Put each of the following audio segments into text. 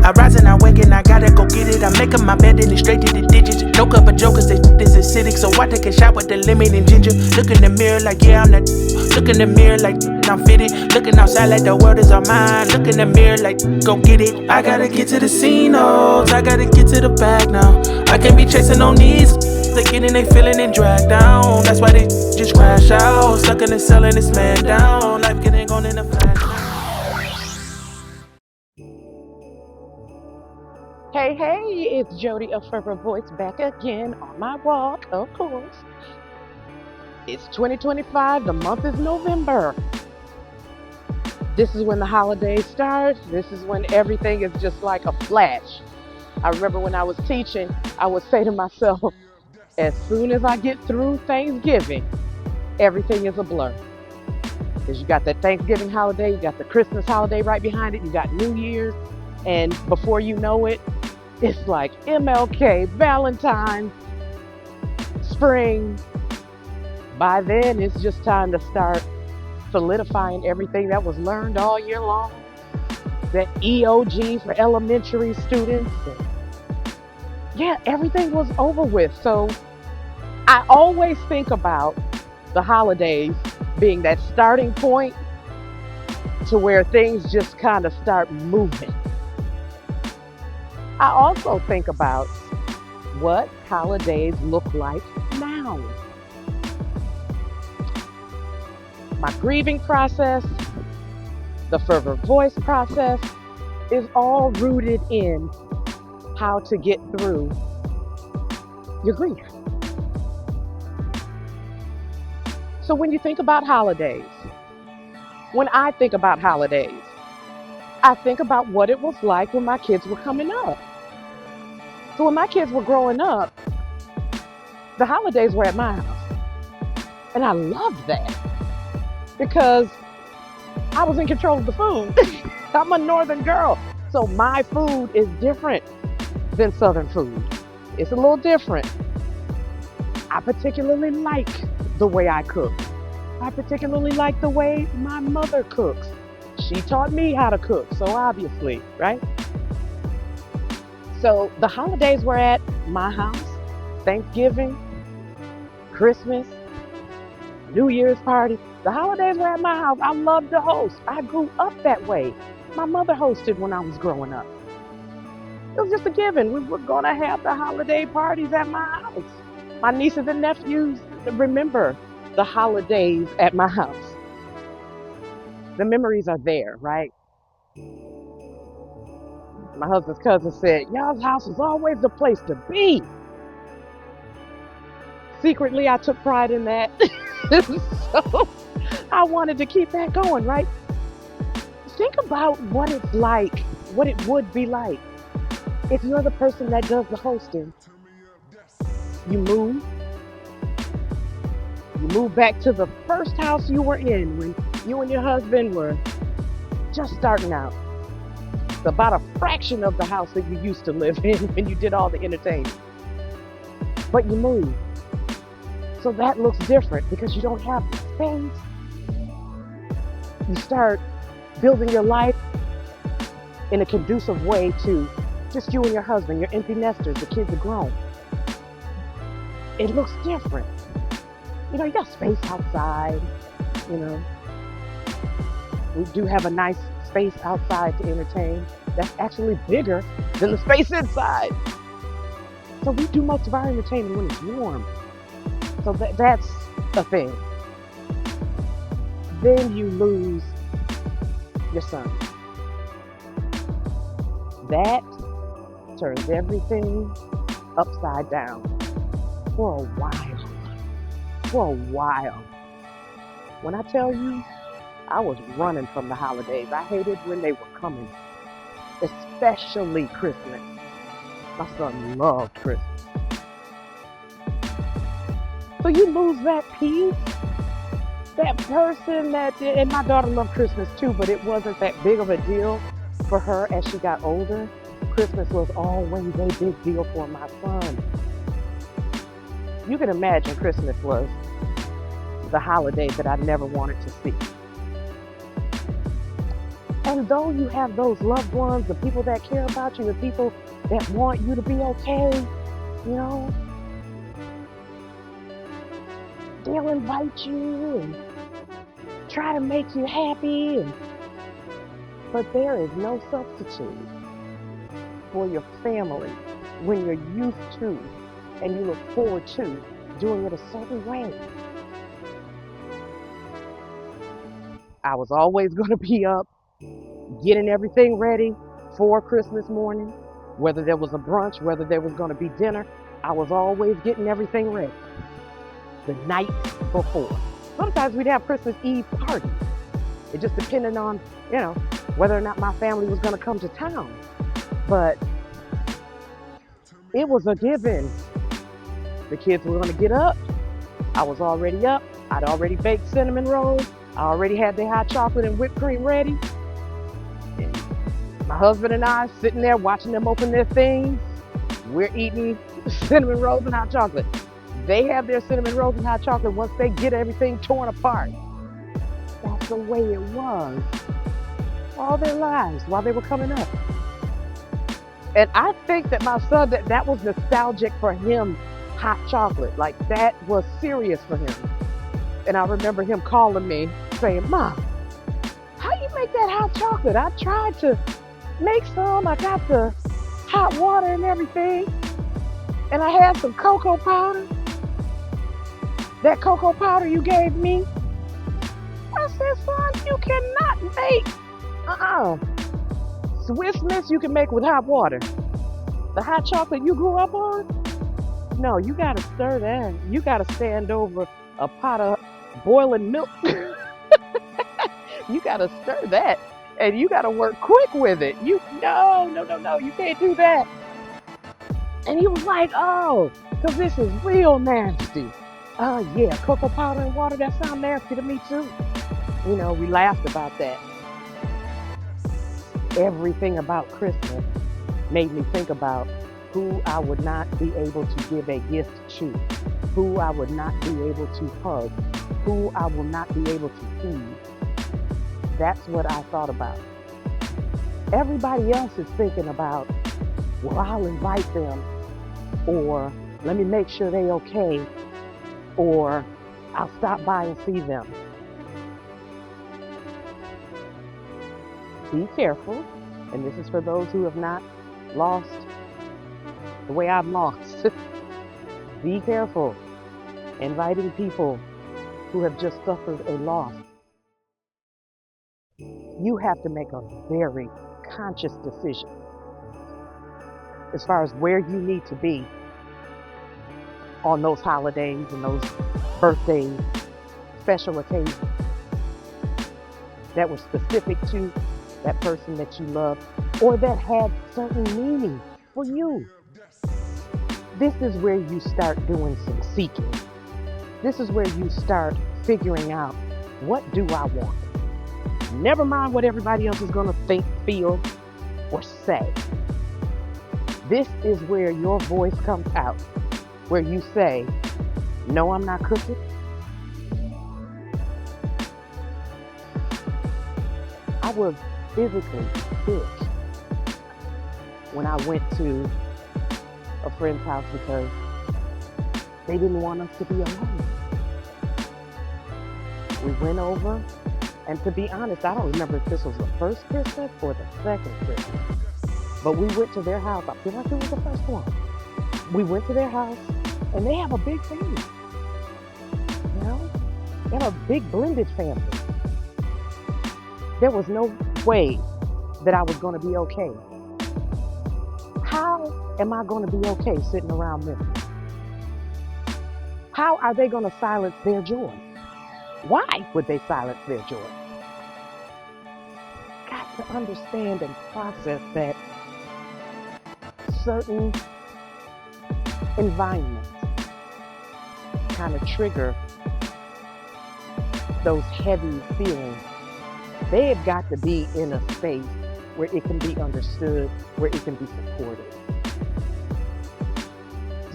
I rise and I wake and I gotta go get it. I'm making my bed and it's straight to the digits. No cup of jokers, this is acidic. So I take a shot with the lemon and ginger. Look in the mirror like, yeah, I'm that. Look in the mirror like, I'm fitted. Looking outside like the world is all mine. Look in the mirror like, go get it. I gotta get to the scene, oh, I gotta get to the bag now. I can't be chasing on these. They getting, they feeling and dragged down. That's why they just crash out. Stuck in the cell and it's man down. Life getting gone in a flash. Hey, hey, it's Jody of Fervor Voice back again on my walk, of course. It's 2025, the month is November. This is when the holidays start. This is when everything is just like a flash. I remember when I was teaching, I would say to myself, as soon as I get through Thanksgiving, everything is a blur. Because you got that Thanksgiving holiday, you got the Christmas holiday right behind it, you got New Year's, and before you know it, it's like MLK, Valentine's, spring. By then, it's just time to start solidifying everything that was learned all year long. That EOG for elementary students. Yeah, everything was over with. So I always think about the holidays being that starting point to where things just kind of start moving. I also think about what holidays look like now. My grieving process, the Fervor Voice process is all rooted in how to get through your grief. So when you think about holidays, when I think about holidays, I think about what it was like when my kids were coming up. So when my kids were growing up, the holidays were at my house. And I loved that because I was in control of the food. I'm a northern girl, so my food is different than southern food. It's a little different. I particularly like the way I cook. I particularly like the way my mother cooks. She taught me how to cook, so obviously, right? So the holidays were at my house. Thanksgiving, Christmas, New Year's party. The holidays were at my house. I loved to host. I grew up that way. My mother hosted when I was growing up. It was just a given. We were going to have the holiday parties at my house. My nieces and nephews remember the holidays at my house. The memories are there, right? My husband's cousin said, y'all's house is always the place to be. Secretly, I took pride in that. So I wanted to keep that going, right? Think about what it's like, what it would be like if you're the person that does the hosting. You move back to the first house you were in when you and your husband were just starting out. It's about a fraction of the house that you used to live in when you did all the entertaining. But you move. So that looks different because you don't have the space. You start building your life in a conducive way to just you and your husband, your empty nesters, the kids are grown. It looks different. You know, you got space outside, you know. We do have a nice space outside to entertain that's actually bigger than the space inside. So we do most of our entertainment when it's warm. So that's a thing. Then you lose your son. That turns everything upside down for a while. For a while. When I tell you, I was running from the holidays. I hated when they were coming, especially Christmas. My son loved Christmas. So you lose that piece, that person that did, and my daughter loved Christmas too, but it wasn't that big of a deal for her as she got older. Christmas was always a big deal for my son. You can imagine Christmas was the holiday that I never wanted to see. And though you have those loved ones, the people that care about you, the people that want you to be okay, you know, they'll invite you and try to make you happy. But there is no substitute for your family when you're used to and you look forward to doing it a certain way. I was always going to be up, getting everything ready for Christmas morning, whether there was a brunch, whether there was going to be dinner. I was always getting everything ready the night before. Sometimes we'd have Christmas Eve parties. It just depended on, whether or not my family was going to come to town. But it was a given. The kids were going to get up. I was already up. I'd already baked cinnamon rolls. I already had the hot chocolate and whipped cream ready. And my husband and I sitting there watching them open their things. We're eating cinnamon rolls and hot chocolate. They have their cinnamon rolls and hot chocolate once they get everything torn apart. That's the way it was all their lives while they were coming up. And I think that my son, that was nostalgic for him, hot chocolate. Like, that was serious for him. And I remember him calling me saying, "Mom, how you make that hot chocolate? I tried to make some. I got the hot water and everything. And I had some cocoa powder. That cocoa powder you gave me." I said, "Son, you cannot make Swiss Miss you can make with hot water. The hot chocolate you grew up on? No, you gotta stir that. You gotta stand over a pot of boiling milk. You gotta stir that. And you gotta work quick with it. No, you can't do that." And he was like, "Oh, because this is real nasty." Yeah, cocoa powder and water, that sound nasty to me too. We laughed about that. Everything about Christmas made me think about who I would not be able to give a gift to, who I would not be able to hug, who I will not be able to feed. That's what I thought about. Everybody else is thinking about, well, I'll invite them, or let me make sure they're okay, or I'll stop by and see them. Be careful, and this is for those who have not lost the way I'm lost. Be careful inviting people who have just suffered a loss. You have to make a very conscious decision as far as where you need to be on those holidays and those birthdays, special occasions that were specific to that person that you love or that had certain meaning for you. This is where you start doing some seeking. This is where you start figuring out, what do I want? Never mind what everybody else is going to think, feel, or say. This is where your voice comes out, where you say, "No, I'm not cooking. I was physically sick when I went to a friend's house because they didn't want us to be alone. We went over, and to be honest, I don't remember if this was the first Christmas or the second Christmas, but we went to their house. I feel like it was the first one. We went to their house, and they have a big family. They have a big blended family. There was no way that I was going to be okay. How am I going to be okay sitting around them? How are they going to silence their joy? Why would they silence their joy? Got to understand and process that certain environments kind of trigger those heavy feelings. They have got to be in a space where it can be understood, where it can be supported.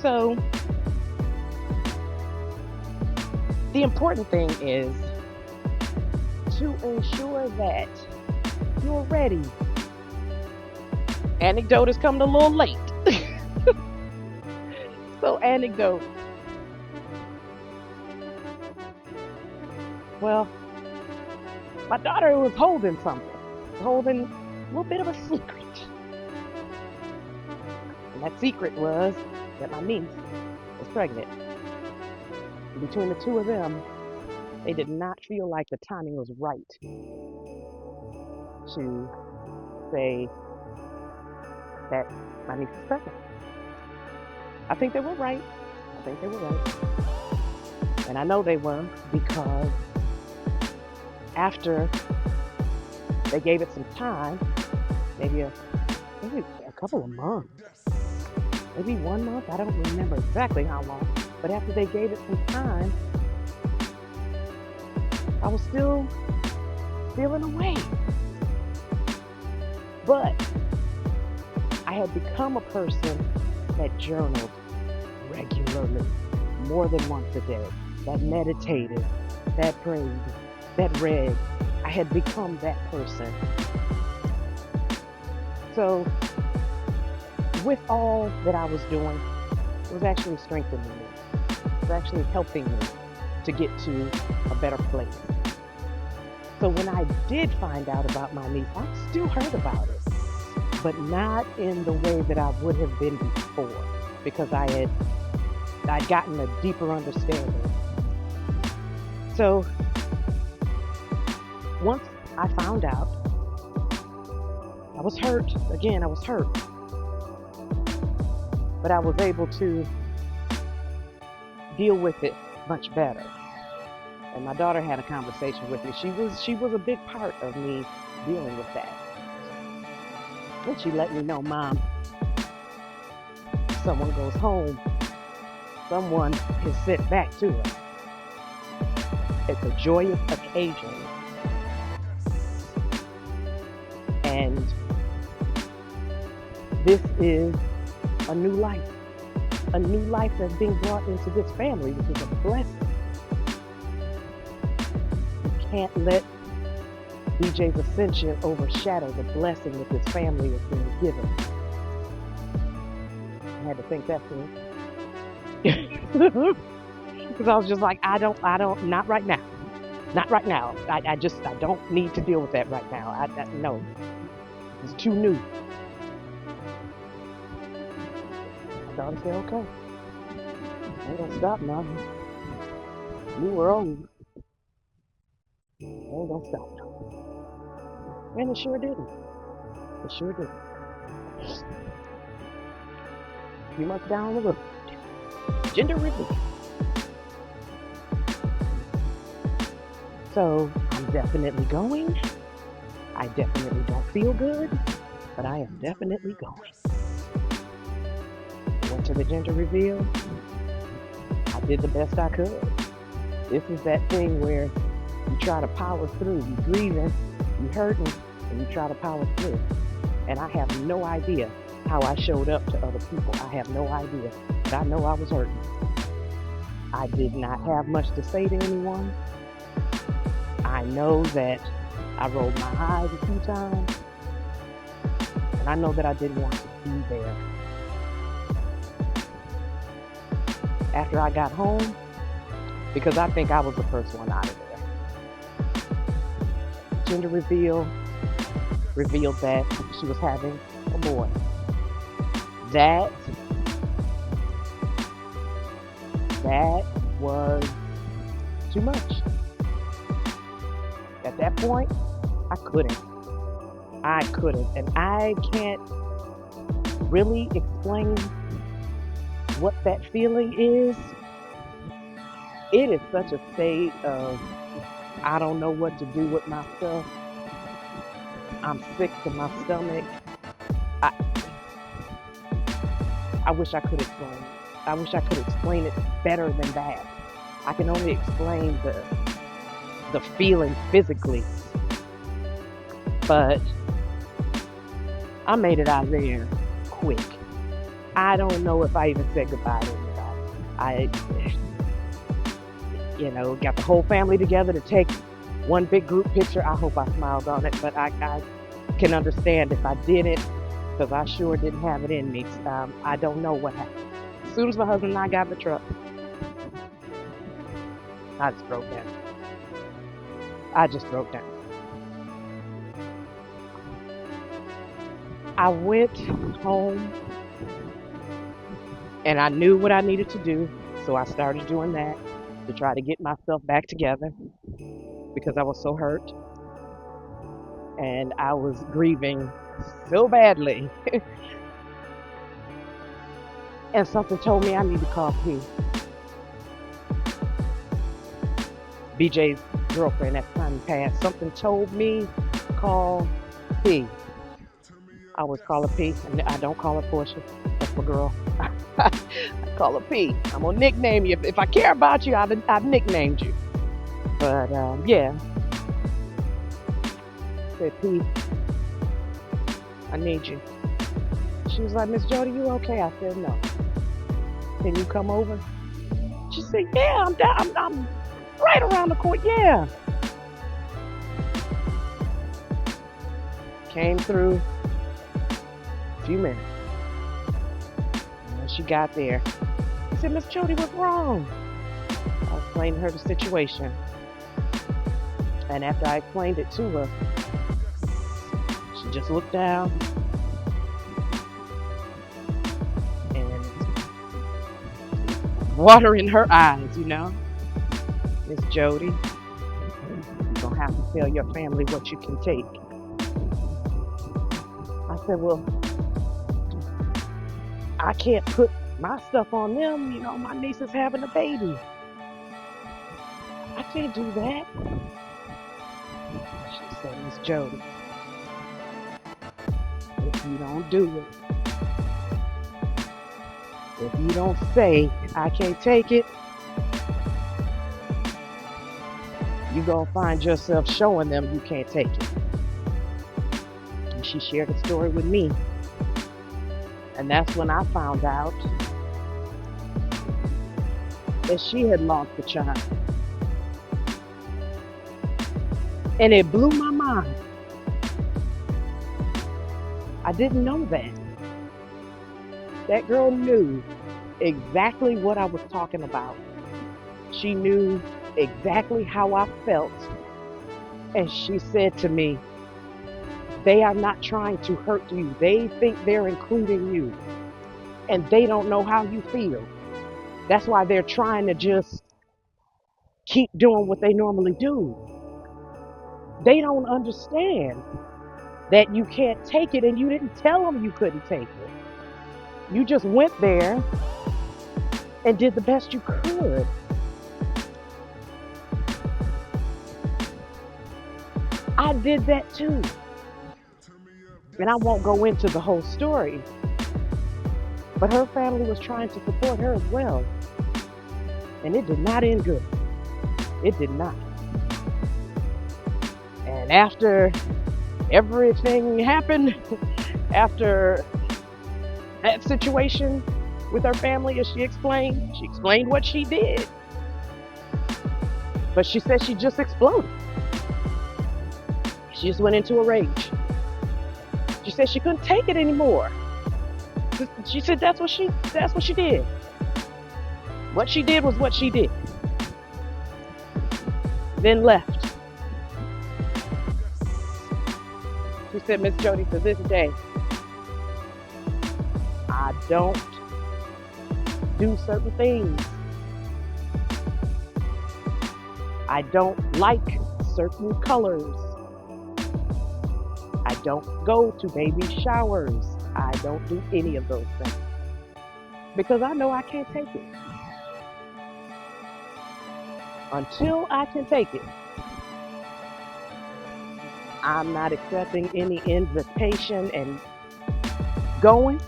So, the important thing is to ensure that you're ready. Anecdote is coming a little late. So, anecdote. Well, my daughter was holding something, holding a little bit of a secret. And that secret was that my niece was pregnant. And between the two of them, they did not feel like the timing was right to say that my niece is pregnant. I think they were right. I think they were right. And I know they were because after they gave it some time, maybe a couple of months, maybe 1 month, I don't remember exactly how long, but after they gave it some time, I was still feeling away. But I had become a person that journaled regularly, more than once a day, that meditated, that prayed, that read. I had become that person. So, with all that I was doing, it was actually strengthening me. It was actually helping me to get to a better place. So when I did find out about my niece, I still heard about it, but not in the way that I would have been before, because I'd gotten a deeper understanding. So once I found out, I was hurt. Again, I was hurt. But I was able to deal with it much better. And my daughter had a conversation with me. She was a big part of me dealing with that. And she let me know, Mom, if someone goes home, someone is sent back to her. It's a joyous occasion. And this is a new life that's being brought into this family, which is a blessing. You can't let BJ's ascension overshadow the blessing that this family is being given. I had to think that through. Because I was just like, I don't, not right now. Not right now. I don't need to deal with that right now. No. It's too new. My daughter said, okay. I ain't gonna stop now. New world. I ain't gonna stop now. And it sure didn't. It sure didn't. A few months down the road. Gender reveal. So I'm definitely going. I definitely don't feel good, but I am definitely going. I went to the gender reveal. I did the best I could. This is that thing where you try to power through. You're grieving, you're hurting, and you try to power through. And I have no idea how I showed up to other people. I have no idea. But I know I was hurting. I did not have much to say to anyone. I know that I rolled my eyes a few times. And I know that I didn't want to be there. After I got home, because I think I was the first one out of there. Gender revealed that she was having a boy. That was too much. At that point, I couldn't. And I can't really explain what that feeling is. It is such a state of, I don't know what to do with myself. I'm sick to my stomach. I wish I could explain it. I wish I could explain it better than that. I can only explain the feeling physically. But I made it out of there quick. I don't know if I even said goodbye to anybody. Got the whole family together to take one big group picture. I hope I smiled on it, but I can understand if I didn't, because I sure didn't have it in me. I don't know what happened. As soon as my husband and I got in the truck, I just broke down. I just broke down. I went home and I knew what I needed to do. So I started doing that to try to get myself back together because I was so hurt and I was grieving so badly. And something told me I need to call P. BJ's girlfriend at the time passed. Something told me call P. I always call her P, and I don't call her Portia. That's my girl. I call her P. I'm gonna nickname you. If I care about you, I've nicknamed you. But yeah, I said P, I need you. She was like, Miss Jody, you okay? I said no. Can you come over? She said, yeah, I'm down. I'm right around the corner. Yeah. Came through. A few minutes. And when she got there, I said, Miss Jody, what's wrong? I explained to her the situation. And after I explained it to her, she just looked down and water in her eyes, you know. Miss Jody, you're gonna have to tell your family what you can take. I said, well, I can't put my stuff on them. You know, my niece is having a baby. I can't do that. She said, Miss Jody, if you don't do it, if you don't say, I can't take it, you're going to find yourself showing them you can't take it. And she shared a story with me. And that's when I found out that she had lost a child. And it blew my mind. I didn't know that. That girl knew exactly what I was talking about. She knew exactly how I felt. And she said to me, they are not trying to hurt you. They think they're including you. And they don't know how you feel. That's why they're trying to just keep doing what they normally do. They don't understand that you can't take it, and you didn't tell them you couldn't take it. You just went there and did the best you could. I did that too. And I won't go into the whole story, but her family was trying to support her as well. And it did not end good. It did not. And after everything happened, after that situation with her family, as she explained what she did. But she said she just exploded. She just went into a rage. She said she couldn't take it anymore. She said that's what she did. What she did was what she did. Then left. She said, Miss Jody, to this day, I don't do certain things. I don't like certain colors. I don't go to baby showers. I don't do any of those things. Because I know I can't take it. Until I can take it, I'm not accepting any invitation and going,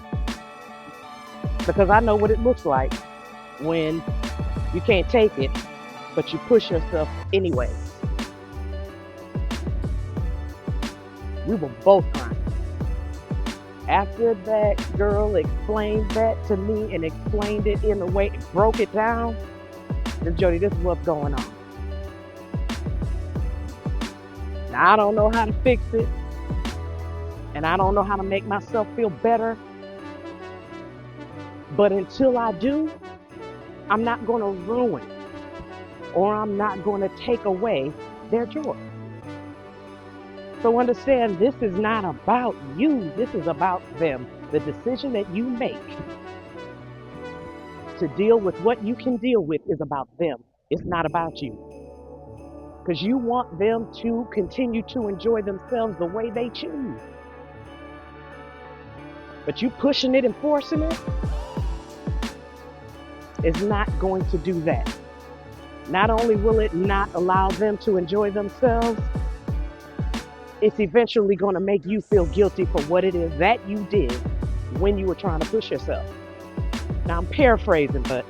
because I know what it looks like when you can't take it, but you push yourself anyways. We were both crying. After that girl explained that to me and explained it in a way, broke it down, Miss Jody, this is what's going on. Now, I don't know how to fix it. And I don't know how to make myself feel better. But until I do, I'm not going to ruin or I'm not going to take away their joy. So understand this is not about you, this is about them. The decision that you make to deal with what you can deal with is about them. It's not about you. Because you want them to continue to enjoy themselves the way they choose. But you pushing it and forcing it is not going to do that. Not only will it not allow them to enjoy themselves, it's eventually going to make you feel guilty for what it is that you did when you were trying to push yourself. Now, I'm paraphrasing, but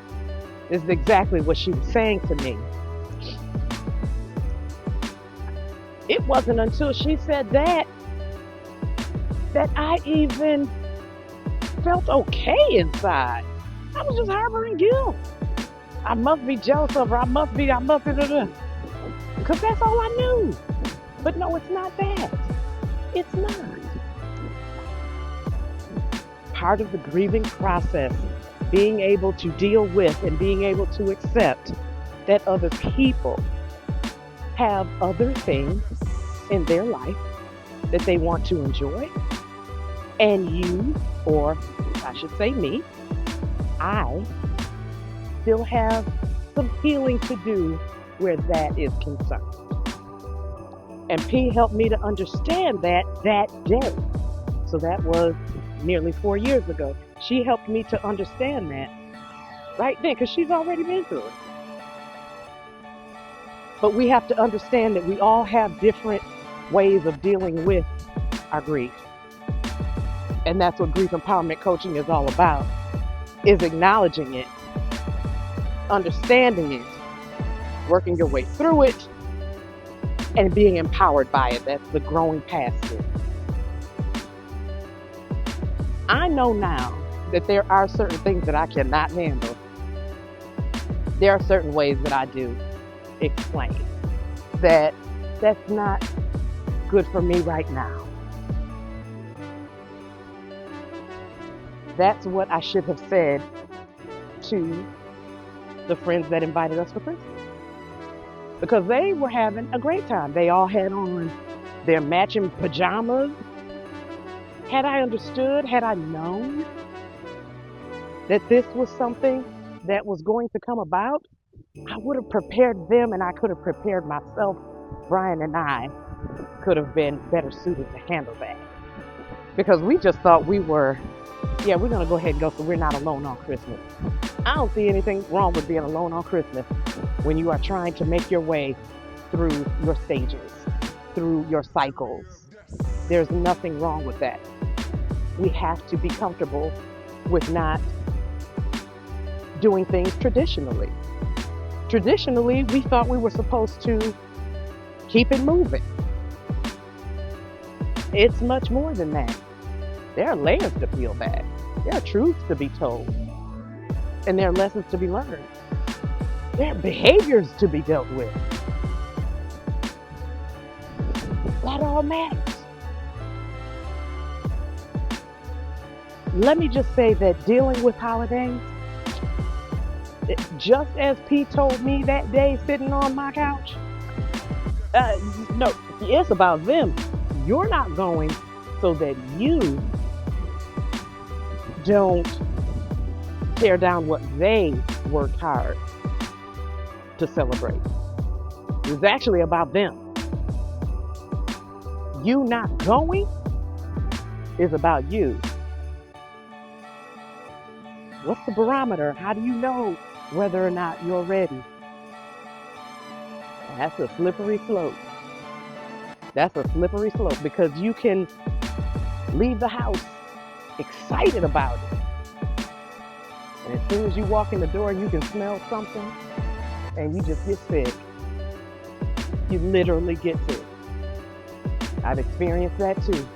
this is exactly what she was saying to me. It wasn't until she said that I even felt okay inside. I was just harboring guilt. I must be jealous of her. I must be. Because that's all I knew. But no, it's not that. It's not. Part of the grieving process, being able to deal with and being able to accept that other people have other things in their life that they want to enjoy. And you, or I should say me, I still have some healing to do where that is concerned. And P helped me to understand that day. So that was nearly 4 years ago. She helped me to understand that right then, because she's already been through it. But we have to understand that we all have different ways of dealing with our grief. And that's what grief empowerment coaching is all about, is acknowledging it, understanding it, working your way through it, and being empowered by it. That's the growing past it. I know now that there are certain things that I cannot handle. There are certain ways that I do explain that that's not good for me right now. That's what I should have said to the friends that invited us for Christmas. Because they were having a great time. They all had on their matching pajamas. Had I understood, had I known that this was something that was going to come about, I would have prepared them and I could have prepared myself. Brian and I could have been better suited to handle that. Because we just thought we're going to go ahead and go so we're not alone on Christmas. I don't see anything wrong with being alone on Christmas when you are trying to make your way through your stages, through your cycles. There's nothing wrong with that. We have to be comfortable with not doing things traditionally. Traditionally, we thought we were supposed to keep it moving. It's much more than that. There are layers to peel back. There are truths to be told. And there are lessons to be learned. There are behaviors to be dealt with. That all matters. Let me just say that dealing with holidays, just as P told me that day sitting on my couch, no, it's about them. You're not going so that you don't tear down what they worked hard to celebrate. It's actually about them. You not going is about you. What's the barometer? How do you know whether or not you're ready? That's a slippery slope. That's a slippery slope because you can leave the house excited about it. And as soon as you walk in the door, you can smell something and you just get sick. You literally get sick. I've experienced that too.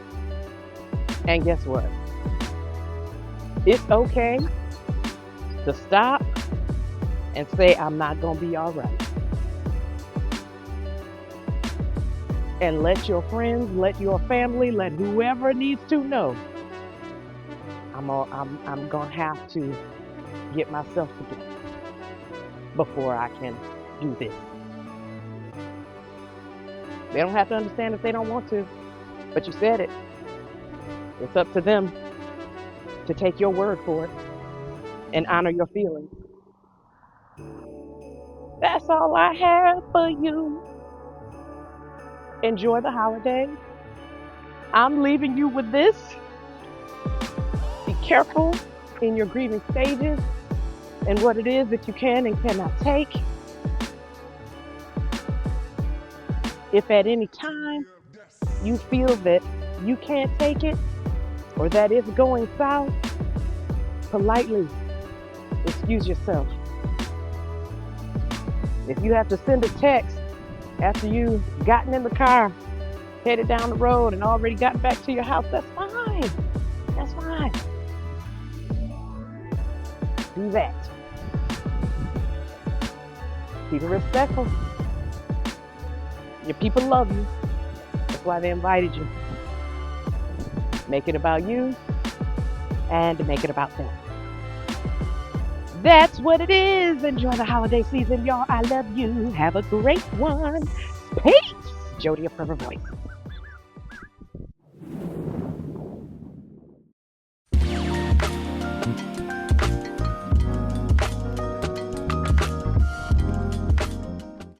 And guess what? It's okay to stop and say, I'm not going to be all right. And let your friends, let your family, let whoever needs to know. I'm gonna have to get myself together before I can do this. They don't have to understand if they don't want to, but you said it. It's up to them to take your word for it and honor your feelings. That's all I have for you. Enjoy the holiday. I'm leaving you with this. Be careful in your grieving stages and what it is that you can and cannot take. If at any time you feel that you can't take it or that it's going south, politely excuse yourself. If you have to send a text after you've gotten in the car, headed down the road, and already gotten back to your house, that's fine. That's fine. Do that. Keep it respectful. Your people love you. That's why they invited you. Make it about you and make it about them. That's what it is. Enjoy the holiday season, y'all. I love you. Have a great one. Peace. Jody, a Forever Voice.